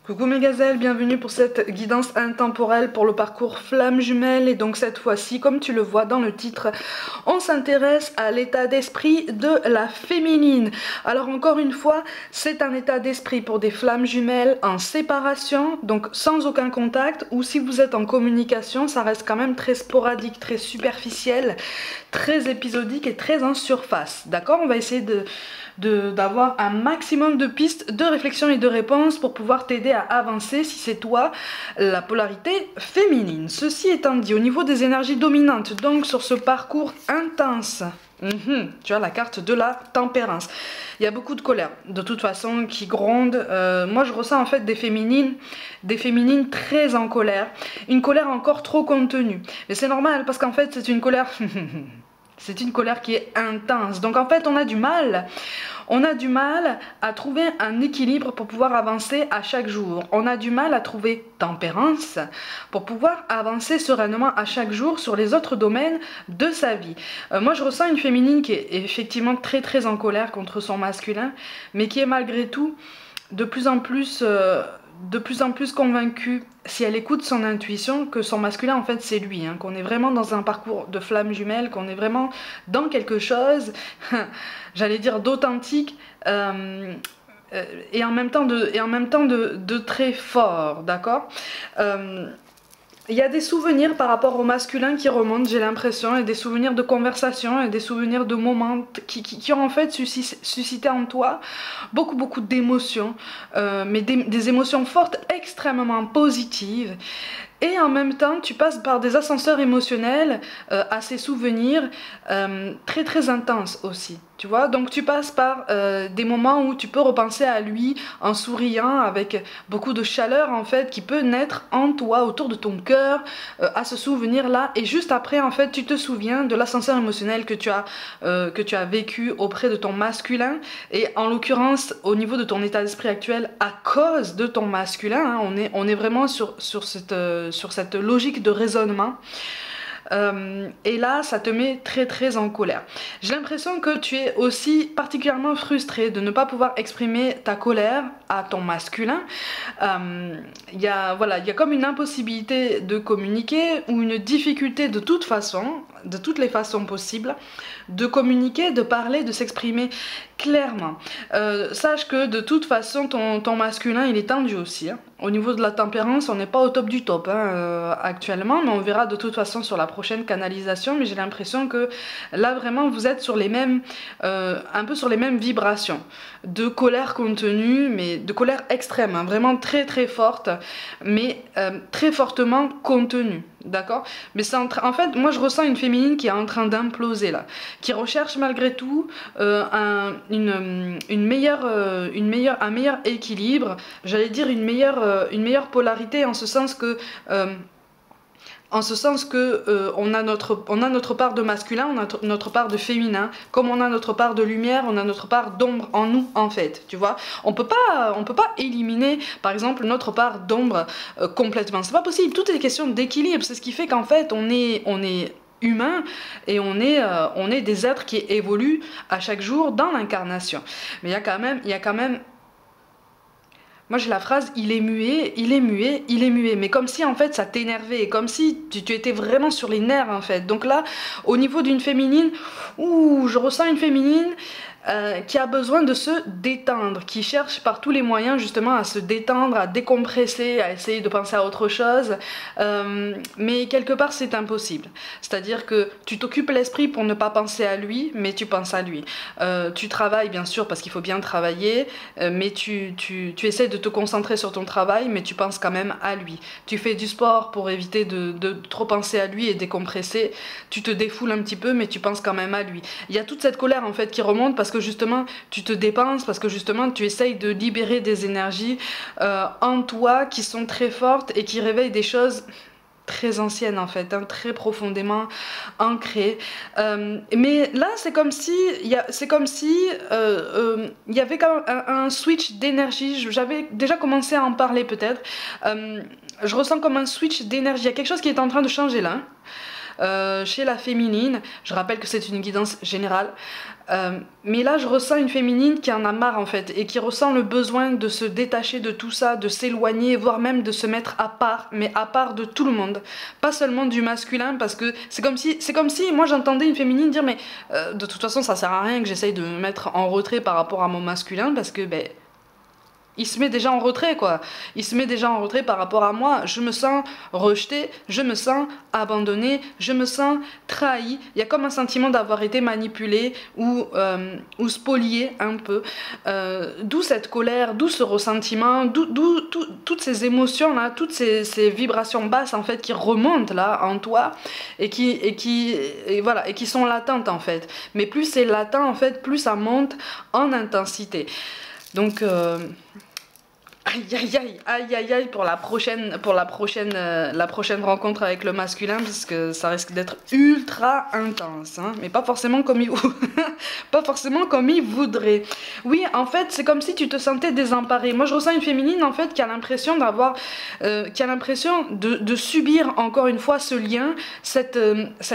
Coucou mes gazelles, bienvenue pour cette guidance intemporelle pour le parcours flamme jumelle. Et donc cette fois-ci, comme tu le vois dans le titre, on s'intéresse à l'état d'esprit de la féminine. Alors encore une fois, c'est un état d'esprit pour des flammes jumelles en séparation, donc sans aucun contact, ou si vous êtes en communication, ça reste quand même très sporadique, très superficiel, très épisodique et très en surface. D'accord? On va essayer d'avoir un maximum de pistes de réflexion et de réponses pour pouvoir t'aider à avancer si c'est toi la polarité féminine. Ceci étant dit, au niveau des énergies dominantes, donc sur ce parcours intense, tu as la carte de la tempérance. Il y a beaucoup de colère, de toute façon, qui gronde. Moi, je ressens en fait des féminines très en colère. Une colère encore trop contenue. Mais c'est normal, parce qu'en fait, c'est une colère... c'est une colère qui est intense. Donc en fait, on a du mal à trouver un équilibre pour pouvoir avancer à chaque jour. On a du mal à trouver tempérance pour pouvoir avancer sereinement à chaque jour sur les autres domaines de sa vie. Moi, je ressens une féminine qui est effectivement très en colère contre son masculin, mais qui est malgré tout de plus en plus convaincue, si elle écoute son intuition, que son masculin en fait c'est lui, hein, qu'on est vraiment dans un parcours de flamme jumelle, qu'on est vraiment dans quelque chose, j'allais dire d'authentique, et en même temps de très fort, d'accord. Il y a des souvenirs par rapport au masculin qui remontent, j'ai l'impression, et des souvenirs de conversation, et des souvenirs de moments qui ont en fait suscité en toi beaucoup d'émotions, mais des émotions fortes, extrêmement positives. Et en même temps, tu passes par des ascenseurs émotionnels à ces souvenirs très intenses aussi. Tu vois, donc tu passes par des moments où tu peux repenser à lui en souriant avec beaucoup de chaleur en fait qui peut naître en toi, autour de ton cœur, à ce souvenir-là. Et juste après en fait, tu te souviens de l'ascenseur émotionnel que tu as vécu auprès de ton masculin. Et en l'occurrence, au niveau de ton état d'esprit actuel, à cause de ton masculin, hein, on est vraiment sur cette logique de raisonnement. Et là, ça te met très en colère. J'ai l'impression que tu es aussi particulièrement frustré de ne pas pouvoir exprimer ta colère à ton masculin. Il y a comme une impossibilité de communiquer ou une difficulté de toute façon, de toutes les façons possibles, de communiquer, de parler, de s'exprimer clairement. Sache que de toute façon, ton masculin, il est tendu aussi, hein. Au niveau de la tempérance, on n'est pas au top du top hein, actuellement, mais on verra de toute façon sur la prochaine canalisation. Mais j'ai l'impression que là vraiment vous êtes sur les mêmes, un peu sur les mêmes vibrations de colère contenue, mais de colère extrême, hein, vraiment très forte, mais très fortement contenue. D'accord? Mais c'est en fait, moi je ressens une féminine qui est en train d'imploser là, qui recherche malgré tout un meilleur équilibre, j'allais dire une meilleure polarité en ce sens que on a notre part de masculin, on a notre part de féminin, comme on a notre part de lumière, on a notre part d'ombre en nous en fait, tu vois. On peut pas éliminer par exemple notre part d'ombre complètement, c'est pas possible, tout est question d'équilibre, c'est ce qui fait qu'en fait on est humain et on est des êtres qui évoluent à chaque jour dans l'incarnation. Mais il y a quand même moi j'ai la phrase il est muet, mais comme si en fait ça t'énervait, comme si tu étais vraiment sur les nerfs en fait. Donc là, au niveau d'une féminine, je ressens une féminine qui a besoin de se détendre, qui cherche par tous les moyens justement à se détendre, à décompresser, à essayer de penser à autre chose, mais quelque part c'est impossible. C'est-à-dire que tu t'occupes l'esprit pour ne pas penser à lui, mais tu penses à lui. Tu travailles bien sûr parce qu'il faut bien travailler, mais tu essaies de te concentrer sur ton travail, mais tu penses quand même à lui. Tu fais du sport pour éviter de trop penser à lui et décompresser, tu te défoules un petit peu, mais tu penses quand même à lui. Il y a toute cette colère en fait qui remonte parce que justement tu te dépenses, parce que justement tu essayes de libérer des énergies en toi qui sont très fortes et qui réveillent des choses très anciennes en fait, hein, très profondément ancrées. Mais là c'est comme si il y avait comme un switch d'énergie. J'avais déjà commencé à en parler peut-être. Je ressens comme un switch d'énergie. Il y a quelque chose qui est en train de changer là. chez la féminine. Je rappelle que c'est une guidance générale. Mais là je ressens une féminine qui en a marre en fait et qui ressent le besoin de se détacher de tout ça, de s'éloigner, voire même de se mettre à part, mais à part de tout le monde, pas seulement du masculin, parce que c'est comme si moi j'entendais une féminine dire mais de toute façon ça sert à rien que j'essaye de me mettre en retrait par rapport à mon masculin parce que ben il se met déjà en retrait quoi, il se met déjà en retrait par rapport à moi, je me sens rejetée, je me sens abandonnée, je me sens trahie, il y a comme un sentiment d'avoir été manipulée ou spoliée un peu, d'où cette colère, d'où ce ressentiment, d'où toutes ces émotions là, toutes ces vibrations basses en fait qui remontent là en toi et voilà, et qui sont latentes en fait, mais plus c'est latent en fait, plus ça monte en intensité. Donc aïe aïe aïe aïe aïe aïe pour la prochaine rencontre avec le masculin, parce que ça risque d'être ultra intense, hein, mais pas forcément comme il pas forcément comme il voudrait. Oui, en fait, c'est comme si tu te sentais désemparée. Moi, je ressens une féminine en fait qui a l'impression d'avoir, qui a l'impression de subir encore une fois ce lien, cette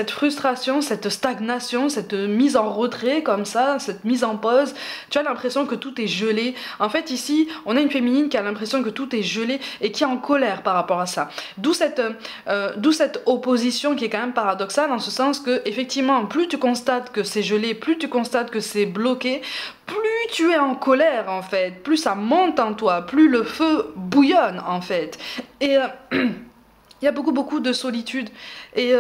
frustration, cette stagnation, cette mise en retrait comme ça, cette mise en pause. Tu as l'impression que tout est gelé. En fait, ici, on a une féminine qui a l'impression que tout est gelé et qui est en colère par rapport à ça. D'où cette opposition qui est quand même paradoxale, en ce sens que effectivement, plus tu constates que c'est gelé, plus tu constates que c'est bloqué, plus tu es en colère en fait, plus ça monte en toi, plus le feu bouillonne en fait. Et il y a beaucoup de solitude et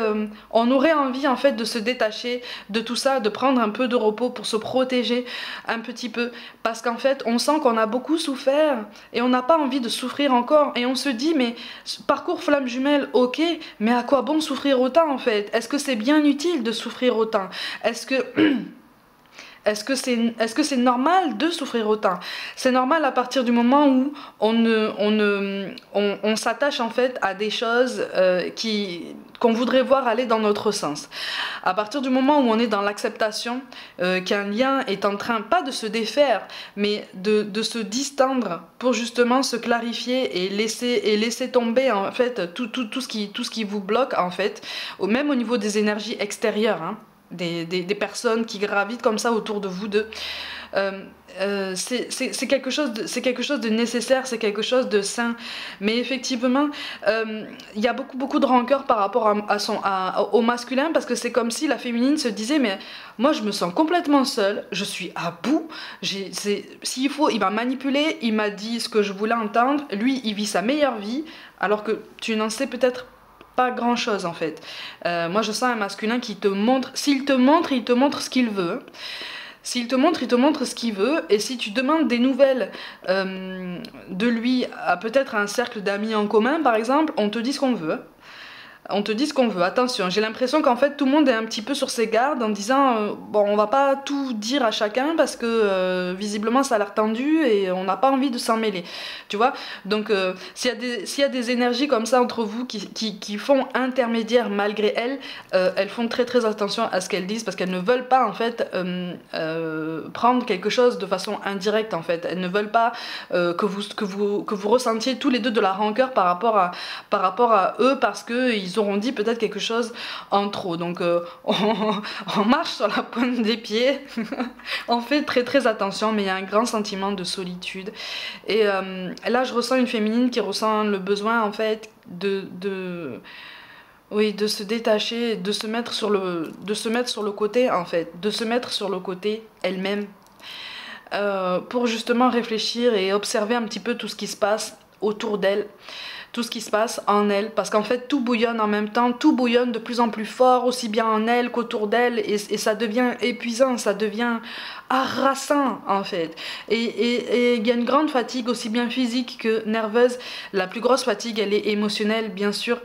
on aurait envie en fait de se détacher de tout ça, de prendre un peu de repos pour se protéger un petit peu, parce qu'en fait on sent qu'on a beaucoup souffert et on n'a pas envie de souffrir encore, et on se dit mais parcours flamme jumelle, ok, mais à quoi bon souffrir autant en fait? Est-ce que c'est bien utile de souffrir autant? Est-ce que est-ce que c'est normal de souffrir autant? C'est normal à partir du moment où on s'attache en fait à des choses qu'on voudrait voir aller dans notre sens. À partir du moment où on est dans l'acceptation qu'un lien est en train, pas de se défaire, mais de se distendre pour justement se clarifier et laisser tomber en fait tout ce qui vous bloque en fait, même au niveau des énergies extérieures, hein. Des personnes qui gravitent comme ça autour de vous deux. C'est quelque chose de nécessaire, c'est quelque chose de sain, mais effectivement il y a beaucoup de rancœur par rapport au masculin, parce que c'est comme si la féminine se disait mais moi je me sens complètement seule, je suis à bout, s'il faut il m'a manipulé, il m'a dit ce que je voulais entendre, lui il vit sa meilleure vie alors que tu n'en sais peut-être pas grand chose en fait. Moi je sens un masculin qui te montre, s'il te montre, il te montre ce qu'il veut. S'il te montre, il te montre ce qu'il veut. Et si tu demandes des nouvelles de lui à peut-être un cercle d'amis en commun par exemple, on te dit ce qu'on veut. On te dit ce qu'on veut, attention, j'ai l'impression qu'en fait tout le monde est un petit peu sur ses gardes en disant bon on va pas tout dire à chacun parce que visiblement ça a l'air tendu et on n'a pas envie de s'en mêler, tu vois. Donc s'il y a des énergies comme ça entre vous qui font intermédiaire malgré elles, elles font très attention à ce qu'elles disent, parce qu'elles ne veulent pas en fait prendre quelque chose de façon indirecte en fait, elles ne veulent pas que vous ressentiez tous les deux de la rancœur par rapport à eux, parce qu'ils auront dit peut-être quelque chose en trop. Donc on marche sur la pointe des pieds, on fait très attention, mais il y a un grand sentiment de solitude. Et là je ressens une féminine qui ressent le besoin en fait oui, de se détacher, de se mettre sur le côté en fait, de se mettre sur le côté elle-même, pour justement réfléchir et observer un petit peu tout ce qui se passe autour d'elle, tout ce qui se passe en elle, parce qu'en fait tout bouillonne en même temps, tout bouillonne de plus en plus fort, aussi bien en elle qu'autour d'elle, et ça devient épuisant, ça devient harassant en fait, et il y a une grande fatigue aussi bien physique que nerveuse. La plus grosse fatigue elle est émotionnelle bien sûr,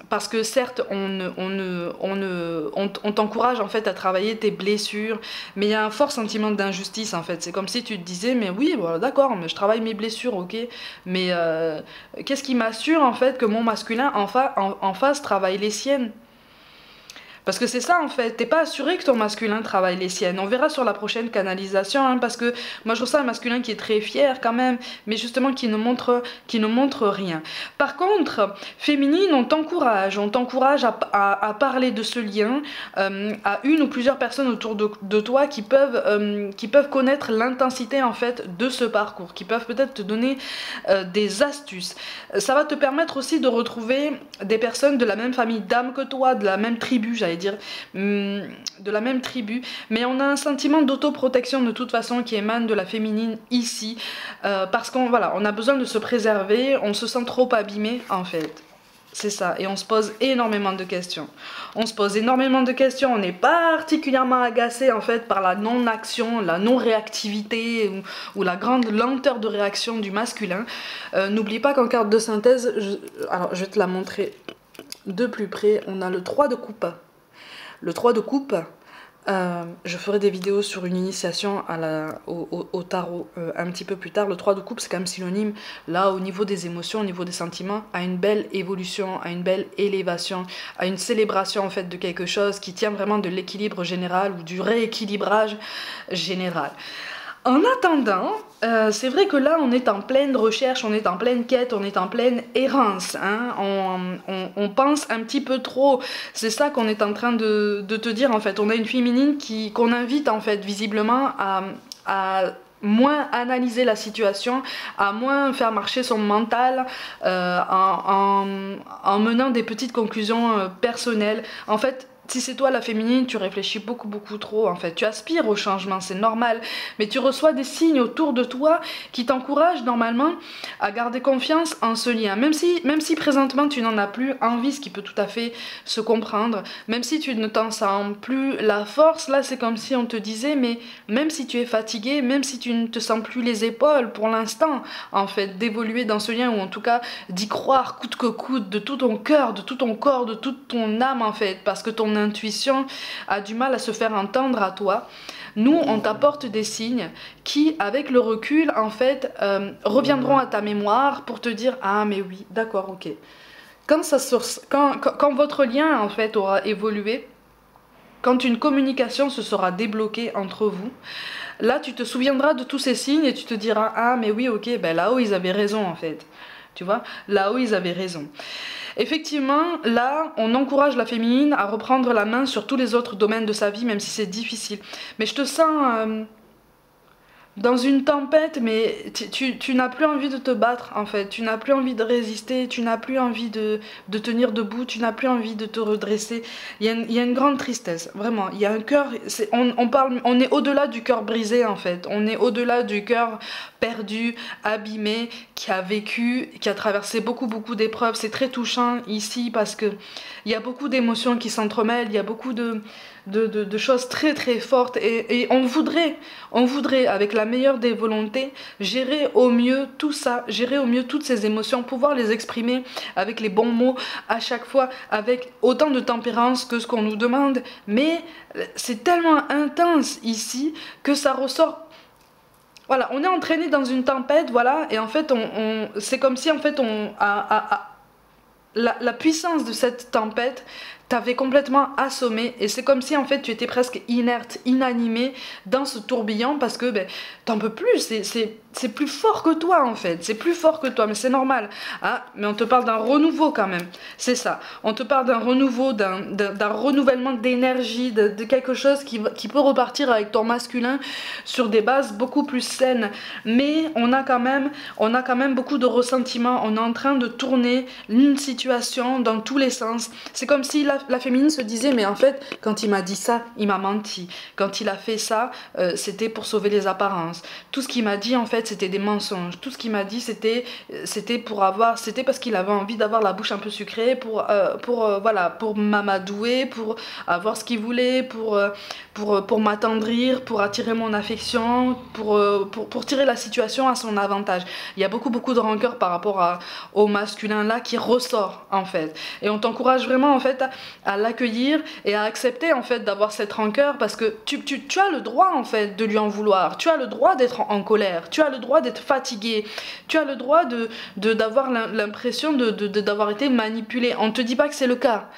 parce que certes on t'encourage en fait à travailler tes blessures, mais il y a un fort sentiment d'injustice en fait. C'est comme si tu te disais mais oui voilà, d'accord, mais je travaille mes blessures, ok, mais qu'est-ce qui m'assure en fait que mon masculin en face travaille les siennes? Parce que c'est ça en fait, t'es pas assuré que ton masculin travaille les siennes. On verra sur la prochaine canalisation, hein, parce que moi je ressens un masculin qui est très fier quand même, mais justement qui ne montre rien. Par contre, féminine, on t'encourage à parler de ce lien à une ou plusieurs personnes autour de toi qui peuvent connaître l'intensité en fait de ce parcours, qui peuvent peut-être te donner des astuces. Ça va te permettre aussi de retrouver des personnes de la même famille d'âme que toi, de la même tribu, j'allais dire, de la même tribu, mais on a un sentiment d'autoprotection de toute façon qui émane de la féminine ici, parce qu'on voilà, on a besoin de se préserver, on se sent trop abîmé en fait. C'est ça, et on se pose énormément de questions. On se pose énormément de questions, on n'est pas particulièrement agacé en fait par la non-action, la non-réactivité ou la grande lenteur de réaction du masculin. N'oublie pas qu'en carte de synthèse, alors je vais te la montrer de plus près, on a le 3 de coupe. Le 3 de coupe, je ferai des vidéos sur une initiation au tarot un petit peu plus tard. Le 3 de coupe, c'est quand même synonyme, là, au niveau des émotions, au niveau des sentiments, à une belle évolution, à une belle élévation, à une célébration en fait de quelque chose qui tient vraiment de l'équilibre général ou du rééquilibrage général. En attendant, c'est vrai que là, on est en pleine recherche, on est en pleine quête, on est en pleine errance. Hein, on pense un petit peu trop. C'est ça qu'on est en train de te dire, en fait. On a une féminine qu'on invite, en fait, visiblement, à moins analyser la situation, à moins faire marcher son mental en menant des petites conclusions personnelles. En fait, si c'est toi la féminine, tu réfléchis beaucoup trop en fait. Tu aspires au changement, c'est normal. Mais tu reçois des signes autour de toi qui t'encouragent normalement à garder confiance en ce lien. Même si présentement tu n'en as plus envie, ce qui peut tout à fait se comprendre. Même si tu ne t'en sens plus la force, là c'est comme si on te disait, mais même si tu es fatigué, même si tu ne te sens plus les épaules pour l'instant, en fait, d'évoluer dans ce lien, ou en tout cas d'y croire coûte que coûte, de tout ton cœur, de tout ton corps, de toute ton âme en fait, parce que ton intuition a du mal à se faire entendre à toi. Nous, on t'apporte des signes qui, avec le recul, en fait, reviendront à ta mémoire pour te dire « Ah, mais oui, d'accord, ok ». Quand votre lien, en fait, aura évolué, quand une communication se sera débloquée entre vous, là, tu te souviendras de tous ces signes et tu te diras « Ah, mais oui, ok, ben là-haut, ils avaient raison, en fait. » Tu vois, là-haut, ils avaient raison. Effectivement, là, on encourage la féminine à reprendre la main sur tous les autres domaines de sa vie, même si c'est difficile. Mais je te sens dans une tempête, mais tu n'as plus envie de te battre, en fait. Tu n'as plus envie de résister, tu n'as plus envie de tenir debout, tu n'as plus envie de te redresser. Il y a une grande tristesse, vraiment. Il y a un cœur, on est au-delà du cœur brisé, en fait. On est au-delà du cœur perdu, abîmé, qui a vécu, qui a traversé beaucoup d'épreuves. C'est très touchant ici parce que il y a beaucoup d'émotions qui s'entremêlent, il y a beaucoup de choses très fortes et on voudrait avec la meilleure des volontés gérer au mieux tout ça, gérer au mieux toutes ces émotions, pouvoir les exprimer avec les bons mots à chaque fois, avec autant de tempérance que ce qu'on nous demande, mais c'est tellement intense ici que ça ressort. Voilà, on est entraîné dans une tempête, voilà, et en fait c'est comme si en fait la puissance de cette tempête t'avait complètement assommé et c'est comme si en fait tu étais presque inerte, inanimé dans ce tourbillon parce que ben, t'en peux plus, c'est plus fort que toi en fait, c'est plus fort que toi, mais c'est normal. Ah, mais on te parle d'un renouveau quand même, c'est ça, on te parle d'un renouveau, d'un renouvellement d'énergie, de quelque chose qui peut repartir avec ton masculin sur des bases beaucoup plus saines, mais on a quand même beaucoup de ressentiments, on est en train de tourner une situation dans tous les sens, c'est comme si la féminine se disait mais en fait quand il m'a dit ça il m'a menti, quand il a fait ça c'était pour sauver les apparences, tout ce qu'il m'a dit en fait c'était des mensonges, tout ce qu'il m'a dit c'était parce qu'il avait envie d'avoir la bouche un peu sucrée pour m'amadouer, pour avoir ce qu'il voulait, pour m'attendrir, pour attirer mon affection, pour tirer la situation à son avantage. Il y a beaucoup de rancœur par rapport au masculin là qui ressort en fait, et on t'encourage vraiment en fait à l'accueillir et à accepter en fait d'avoir cette rancœur parce que tu as le droit en fait de lui en vouloir, tu as le droit d'être en colère, tu as le droit d'être fatigué, tu as le droit d'avoir l'impression d'avoir été manipulé. On ne te dit pas que c'est le cas,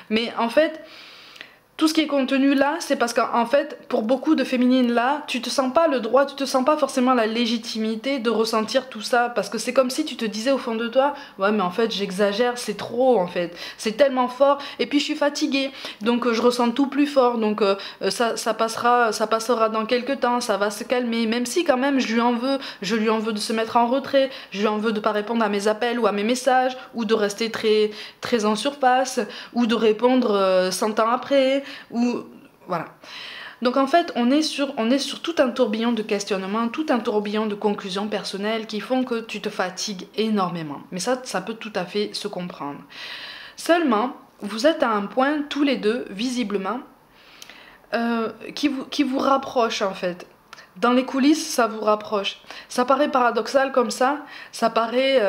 mais en fait tout ce qui est contenu là, c'est parce qu'en fait, pour beaucoup de féminines là, tu te sens pas le droit, tu te sens pas forcément la légitimité de ressentir tout ça, parce que c'est comme si tu te disais au fond de toi, ouais mais en fait j'exagère, c'est trop en fait, c'est tellement fort, et puis je suis fatiguée, donc je ressens tout plus fort, donc ça passera dans quelques temps, ça va se calmer, même si quand même je lui en veux de se mettre en retrait, je lui en veux de pas répondre à mes appels ou à mes messages, ou de rester très, très en surface, ou de répondre 100 ans après, ou voilà. Donc en fait, on est sur tout un tourbillon de questionnements, tout un tourbillon de conclusions personnelles qui font que tu te fatigues énormément. Mais ça peut tout à fait se comprendre. Seulement, vous êtes à un point tous les deux, visiblement, qui vous rapproche en fait. Dans les coulisses, ça vous rapproche. Ça paraît paradoxal comme ça paraît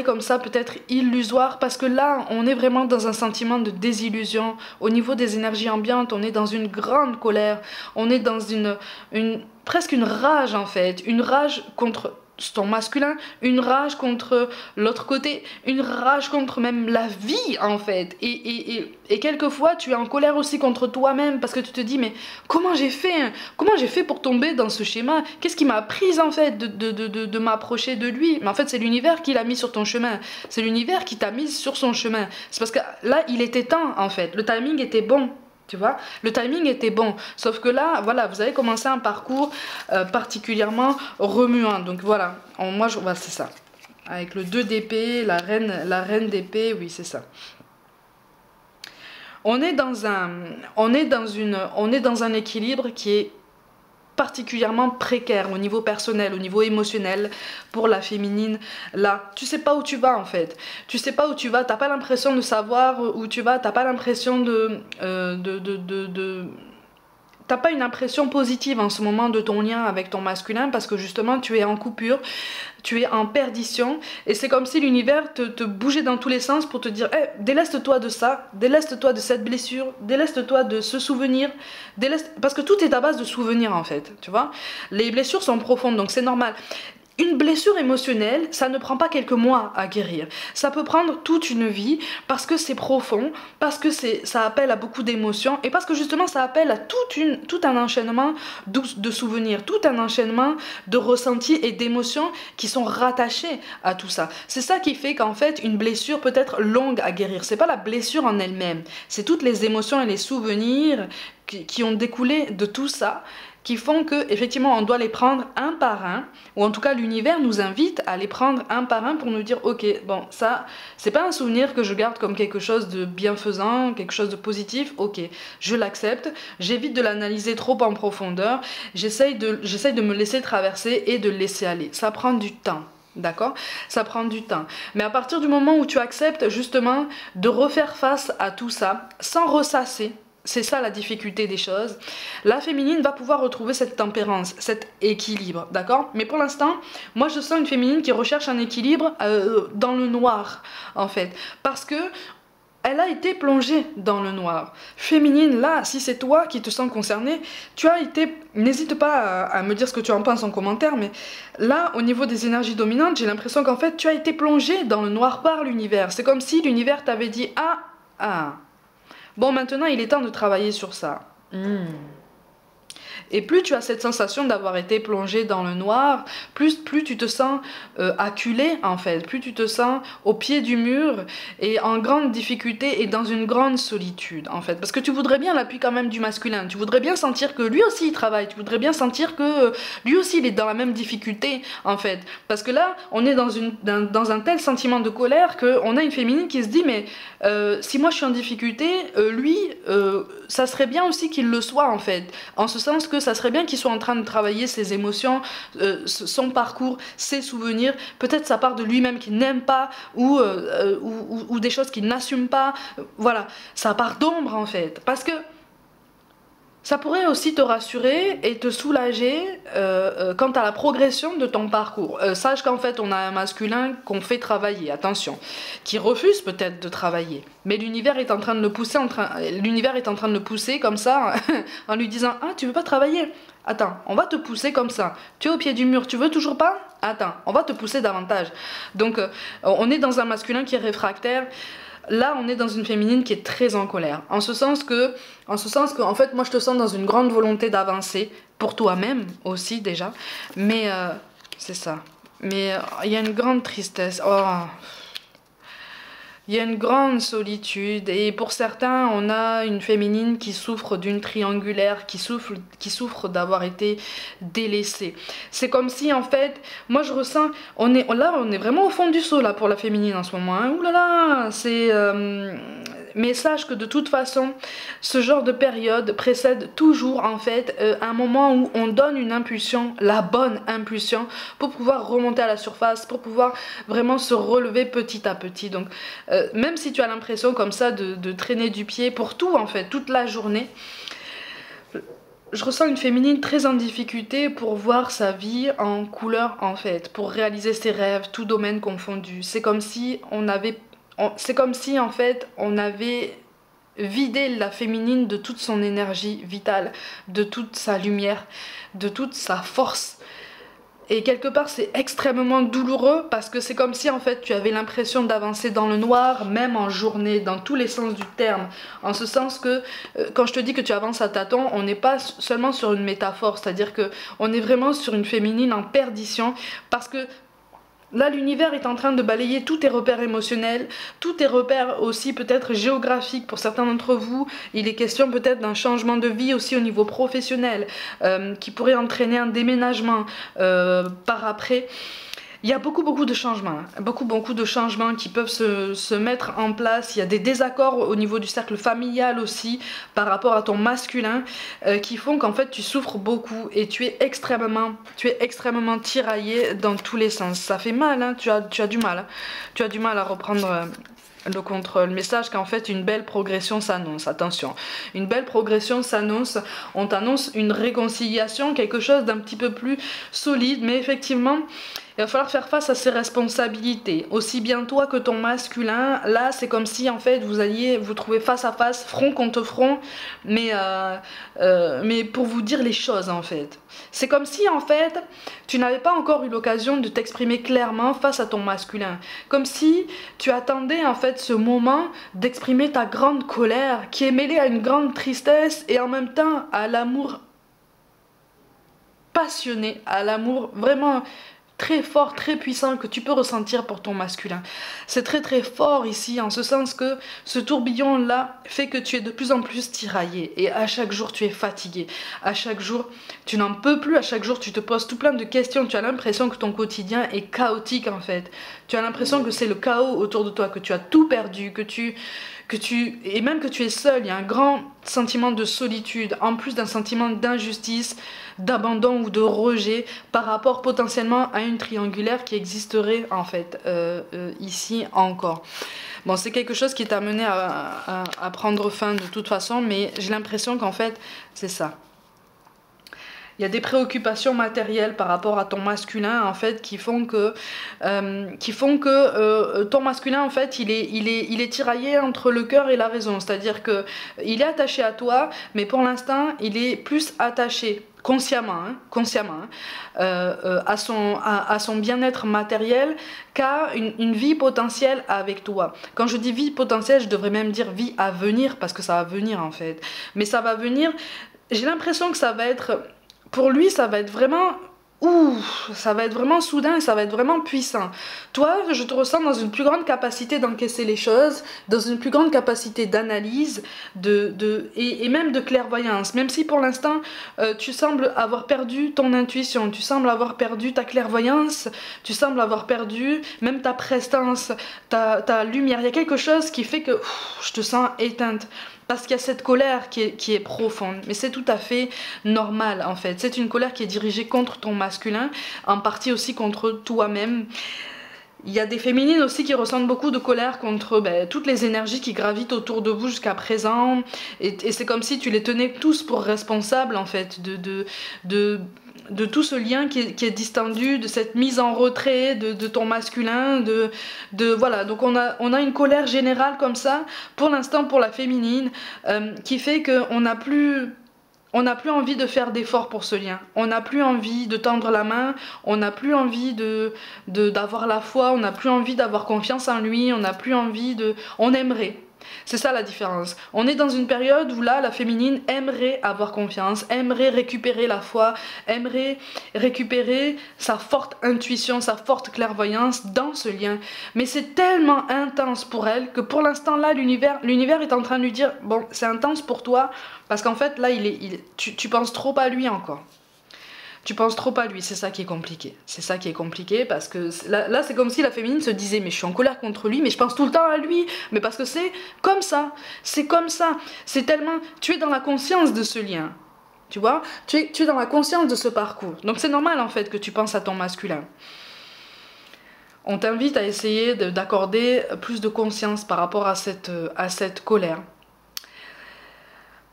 comme ça peut-être illusoire, parce que là, on est vraiment dans un sentiment de désillusion. Au niveau des énergies ambiantes, on est dans une grande colère, on est dans presque une rage en fait, une rage contre ton masculin, une rage contre l'autre côté, une rage contre même la vie en fait, et quelquefois tu es en colère aussi contre toi-même, parce que tu te dis mais comment j'ai fait pour tomber dans ce schéma, qu'est-ce qui m'a prise en fait de m'approcher de lui, mais en fait c'est l'univers qui l'a mis sur ton chemin, c'est l'univers qui t'a mise sur son chemin, c'est parce que là il était temps en fait, le timing était bon. Tu vois, le timing était bon, sauf que là, voilà, vous avez commencé un parcours particulièrement remuant. Donc voilà, c'est ça. Avec le 2 d'épée, la reine d'épée, oui, c'est ça. On est dans un équilibre qui est particulièrement précaire au niveau personnel, au niveau émotionnel pour la féminine. Là, tu sais pas où tu vas en fait. Tu sais pas où tu vas, t'as pas l'impression de savoir où tu vas, t'as pas l'impression t'as pas une impression positive en ce moment de ton lien avec ton masculin, parce que justement tu es en coupure, tu es en perdition, et c'est comme si l'univers te bougeait dans tous les sens pour te dire hey, déleste-toi de ça, déleste-toi de cette blessure, déleste-toi de ce souvenir, parce que tout est à base de souvenirs en fait, tu vois. Les blessures sont profondes, donc c'est normal. Une blessure émotionnelle, ça ne prend pas quelques mois à guérir. Ça peut prendre toute une vie, parce que c'est profond, parce que ça appelle à beaucoup d'émotions, et parce que justement ça appelle à tout un enchaînement de souvenirs, tout un enchaînement de ressentis et d'émotions qui sont rattachés à tout ça. C'est ça qui fait qu'en fait une blessure peut être longue à guérir. C'est pas la blessure en elle-même, c'est toutes les émotions et les souvenirs qui ont découlé de tout ça, qui font que effectivement on doit les prendre un par un, ou en tout cas l'univers nous invite à les prendre un par un pour nous dire ok, bon ça c'est pas un souvenir que je garde comme quelque chose de bienfaisant, quelque chose de positif, ok, je l'accepte, j'évite de l'analyser trop en profondeur, j'essaye de me laisser traverser et de le laisser aller. Ça prend du temps. D'accord? Ça prend du temps. Mais à partir du moment où tu acceptes justement de refaire face à tout ça sans ressasser, c'est ça la difficulté des choses, la féminine va pouvoir retrouver cette tempérance, cet équilibre, d'accord? Mais pour l'instant, moi je sens une féminine qui recherche un équilibre dans le noir, en fait. Parce que elle a été plongée dans le noir. Féminine, là, si c'est toi qui te sens concernée, tu as été... N'hésite pas à me dire ce que tu en penses en commentaire, mais là, au niveau des énergies dominantes, j'ai l'impression qu'en fait, tu as été plongée dans le noir par l'univers. C'est comme si l'univers t'avait dit « Ah, bon, maintenant, il est temps de travailler sur ça. » Et plus tu as cette sensation d'avoir été plongé dans le noir, plus tu te sens acculé en fait, plus tu te sens au pied du mur et en grande difficulté et dans une grande solitude en fait. Parce que tu voudrais bien l'appui quand même du masculin, tu voudrais bien sentir que lui aussi il travaille, tu voudrais bien sentir que lui aussi il est dans la même difficulté en fait. Parce que là, on est dans un tel sentiment de colère qu'on a une féminine qui se dit mais si moi je suis en difficulté, lui, ça serait bien aussi qu'il le soit en fait. En ce sens que ça serait bien qu'il soit en train de travailler ses émotions, son parcours, ses souvenirs, peut-être sa part de lui-même qu'il n'aime pas, ou des choses qu'il n'assume pas, voilà, sa part d'ombre en fait, parce que ça pourrait aussi te rassurer et te soulager quant à la progression de ton parcours. Sache qu'en fait on a un masculin qu'on fait travailler, attention, qui refuse peut-être de travailler, mais l'univers est en train de le pousser, l'univers est en train de le pousser comme ça, en lui disant « Ah, tu veux pas travailler ? Attends, on va te pousser comme ça. Tu es au pied du mur, tu veux toujours pas ? Attends, on va te pousser davantage. » Donc on est dans un masculin qui est réfractaire, Là, on est dans une féminine qui est très en colère. En ce sens que, en fait, moi, je te sens dans une grande volonté d'avancer pour toi-même aussi déjà. Mais c'est ça. Mais il y a une grande tristesse. Oh. Il y a une grande solitude et pour certains, on a une féminine qui souffre d'une triangulaire, qui souffre d'avoir été délaissée. C'est comme si en fait, moi je ressens, on est vraiment au fond du seau là pour la féminine en ce moment. Hein. Ouh là là, c'est mais sache que de toute façon, ce genre de période précède toujours en fait un moment où on donne une impulsion, la bonne impulsion, pour pouvoir remonter à la surface, pour pouvoir vraiment se relever petit à petit. Donc même si tu as l'impression comme ça de traîner du pied pour tout en fait, toute la journée, je ressens une féminine très en difficulté pour voir sa vie en couleur en fait, pour réaliser ses rêves, tout domaine confondu. C'est comme si c'est comme si en fait on avait vidé la féminine de toute son énergie vitale, de toute sa lumière, de toute sa force. Et quelque part c'est extrêmement douloureux parce que c'est comme si en fait tu avais l'impression d'avancer dans le noir, même en journée, dans tous les sens du terme. En ce sens que quand je te dis que tu avances à tâtons, on n'est pas seulement sur une métaphore, c'est-à-dire que on est vraiment sur une féminine en perdition parce que là, l'univers est en train de balayer tous tes repères émotionnels, tous tes repères aussi peut-être géographiques pour certains d'entre vous. Il est question peut-être d'un changement de vie aussi au niveau professionnel qui pourrait entraîner un déménagement par après. Il y a beaucoup de changements, hein. Beaucoup de changements qui peuvent se mettre en place. Il y a des désaccords au niveau du cercle familial aussi par rapport à ton masculin qui font qu'en fait tu souffres beaucoup et tu es extrêmement tiraillé dans tous les sens. Ça fait mal, hein, tu as du mal. Hein. Tu as du mal à reprendre le contrôle. Mais sache qu'en fait une belle progression s'annonce, attention. Une belle progression s'annonce, on t'annonce une réconciliation, quelque chose d'un petit peu plus solide, mais effectivement il va falloir faire face à ses responsabilités, aussi bien toi que ton masculin. Là c'est comme si en fait vous alliez vous trouver face à face, front contre front, mais pour vous dire les choses en fait. C'est comme si en fait tu n'avais pas encore eu l'occasion de t'exprimer clairement face à ton masculin, comme si tu attendais en fait ce moment d'exprimer ta grande colère qui est mêlée à une grande tristesse et en même temps à l'amour passionné, à l'amour vraiment très fort, très puissant que tu peux ressentir pour ton masculin. C'est très fort ici, en ce sens que ce tourbillon là fait que tu es de plus en plus tiraillé et à chaque jour tu es fatigué, à chaque jour tu n'en peux plus, à chaque jour tu te poses tout plein de questions, tu as l'impression que ton quotidien est chaotique en fait, tu as l'impression que c'est le chaos autour de toi, que tu as tout perdu, et même que tu es seul. Il y a un grand sentiment de solitude, en plus d'un sentiment d'injustice, d'abandon ou de rejet par rapport potentiellement à une triangulaire qui existerait en fait ici encore. Bon, c'est quelque chose qui est amené à prendre fin de toute façon, mais j'ai l'impression qu'en fait c'est ça. Il y a des préoccupations matérielles par rapport à ton masculin en fait qui font que ton masculin en fait il est tiraillé entre le cœur et la raison, c'est-à-dire que il est attaché à toi mais pour l'instant il est plus attaché consciemment à son bien-être matériel qu'à une vie potentielle avec toi. Quand je dis vie potentielle, je devrais même dire vie à venir parce que ça va venir en fait, mais ça va venir, j'ai l'impression que ça va être pour lui, ça va être vraiment ça va être vraiment soudain et ça va être vraiment puissant. Toi, je te ressens dans une plus grande capacité d'encaisser les choses, dans une plus grande capacité d'analyse et même de clairvoyance. Même si pour l'instant, tu sembles avoir perdu ton intuition, tu sembles avoir perdu ta clairvoyance, tu sembles avoir perdu même ta prestance, ta lumière. Il y a quelque chose qui fait que je te sens éteinte. Parce qu'il y a cette colère qui est profonde, mais c'est tout à fait normal en fait. C'est une colère qui est dirigée contre ton masculin, en partie aussi contre toi-même. Il y a des féminines aussi qui ressentent beaucoup de colère contre toutes les énergies qui gravitent autour de vous jusqu'à présent. Et c'est comme si tu les tenais tous pour responsables en fait de tout ce lien qui est distendu, de cette mise en retrait de ton masculin, voilà. Donc on a une colère générale comme ça, pour l'instant pour la féminine, qui fait qu'on n'a plus On n'a plus envie de faire d'efforts pour ce lien. On n'a plus envie de tendre la main. On n'a plus envie d'avoir la foi. On n'a plus envie d'avoir confiance en lui. On n'a plus envie de... On aimerait. C'est ça la différence. On est dans une période où là, la féminine aimerait avoir confiance, aimerait récupérer la foi, aimerait récupérer sa forte intuition, sa forte clairvoyance dans ce lien. Mais c'est tellement intense pour elle que pour l'instant là, l'univers est en train de lui dire, bon, c'est intense pour toi, parce qu'en fait là, tu penses trop à lui encore. Tu penses trop à lui, c'est ça qui est compliqué. C'est ça qui est compliqué parce que là c'est comme si la féminine se disait mais je suis en colère contre lui, mais je pense tout le temps à lui. Mais parce que c'est comme ça, c'est comme ça. C'est tellement... Tu es dans la conscience de ce lien, tu vois, tu es dans la conscience de ce parcours. Donc c'est normal en fait que tu penses à ton masculin. On t'invite à essayer d'accorder plus de conscience par rapport à cette colère.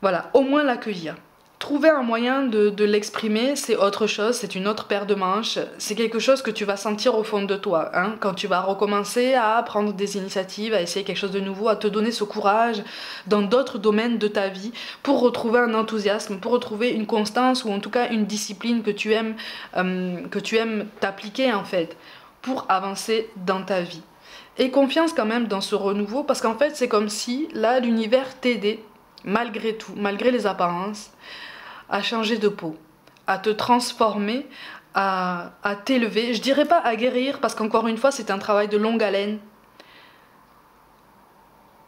Voilà, au moins l'accueillir. Trouver un moyen de l'exprimer, c'est autre chose, c'est une autre paire de manches, c'est quelque chose que tu vas sentir au fond de toi, hein, quand tu vas recommencer à prendre des initiatives, à essayer quelque chose de nouveau, à te donner ce courage dans d'autres domaines de ta vie, pour retrouver un enthousiasme, pour retrouver une constance, ou en tout cas une discipline que tu aimes t'appliquer en fait, pour avancer dans ta vie. Et confiance quand même dans ce renouveau, parce qu'en fait c'est comme si, là, l'univers t'aidait, malgré tout, malgré les apparences, à changer de peau, à te transformer, à t'élever. Je dirais pas à guérir, parce qu'encore une fois, c'est un travail de longue haleine.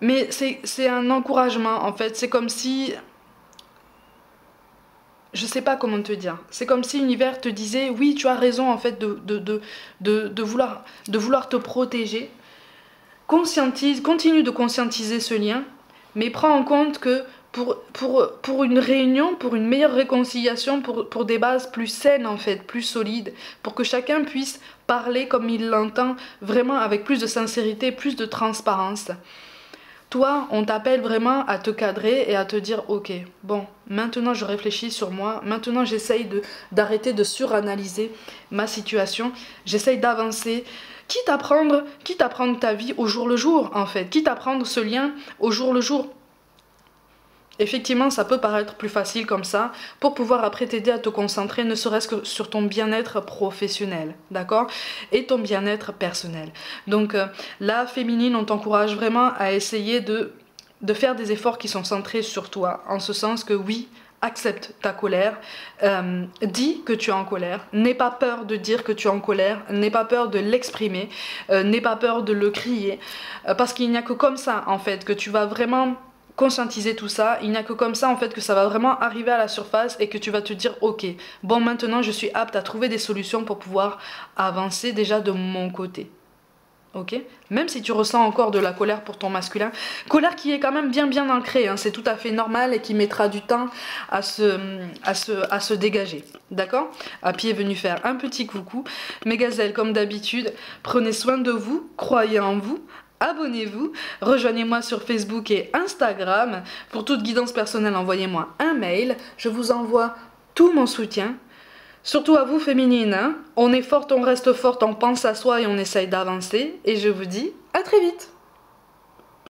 Mais c'est un encouragement, en fait. C'est comme si... Je sais pas comment te dire. C'est comme si l'univers te disait, oui, tu as raison, en fait, de vouloir te protéger. Continue de conscientiser ce lien, mais prends en compte que pour une réunion, pour une meilleure réconciliation, pour des bases plus saines en fait, plus solides, pour que chacun puisse parler comme il l'entend, vraiment avec plus de sincérité, plus de transparence. Toi, on t'appelle vraiment à te cadrer et à te dire, ok, bon, maintenant je réfléchis sur moi, maintenant j'essaye d'arrêter de suranalyser ma situation, j'essaye d'avancer, quitte à prendre ta vie au jour le jour en fait, quitte à prendre ce lien au jour le jour. Effectivement, ça peut paraître plus facile comme ça, pour pouvoir après t'aider à te concentrer, ne serait-ce que sur ton bien-être professionnel, d'accord? Et ton bien-être personnel. Donc là, féminine, on t'encourage vraiment à essayer de faire des efforts qui sont centrés sur toi, en ce sens que oui, accepte ta colère, dis que tu es en colère, n'aie pas peur de dire que tu es en colère, n'aie pas peur de l'exprimer, n'aie pas peur de le crier, parce qu'il n'y a que comme ça, en fait, que tu vas vraiment... conscientiser tout ça, il n'y a que comme ça en fait que ça va vraiment arriver à la surface et que tu vas te dire ok, bon maintenant je suis apte à trouver des solutions pour pouvoir avancer déjà de mon côté. Ok? Même si tu ressens encore de la colère pour ton masculin, colère qui est quand même bien ancrée, hein, c'est tout à fait normal et qui mettra du temps à se dégager. D'accord? Happy est venu faire un petit coucou. Mes gazelles, comme d'habitude, prenez soin de vous, croyez en vous. Abonnez-vous, rejoignez-moi sur Facebook et Instagram. Pour toute guidance personnelle, envoyez-moi un mail. Je vous envoie tout mon soutien. Surtout à vous féminines, hein. On est forte, on reste forte, on pense à soi et on essaye d'avancer. Et je vous dis à très vite.